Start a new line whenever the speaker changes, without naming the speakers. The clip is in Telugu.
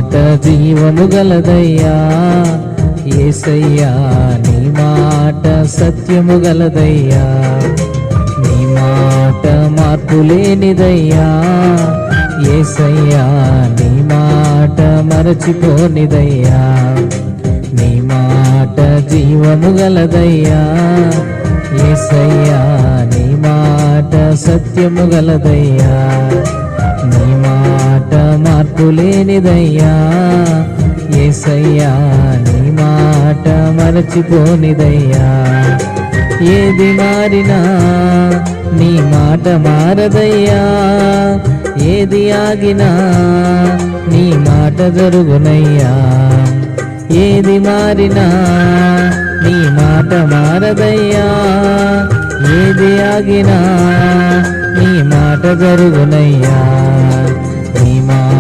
మాట జీవము గలదయ్యా యేసయ్యా, నీ మాట సత్యము గలదయ్యా, నీ మాట మార్పు లేనిదయ్యా యేసయ్యా, నీ మాట మరచిపోనిదయ్యా, నీ మాట జీవము గలదయ్యా యేసయ్యా, నీ మాట సత్యము గలదయ్యా, నీ మాట మార్పు లేనిదయ్యా యేసయ్యా, నీ మాట మరచిపోనిదయ్యా. ఏది మారినా నీ మాట మారదయ్యా, ఏది ఆగినా నీ మాట జరుగునయ్యా. ఏది మారినా నీ మాట మారదయ్యా, ఏది ఆగినా నీ మాట జరుగునయ్యా. నీ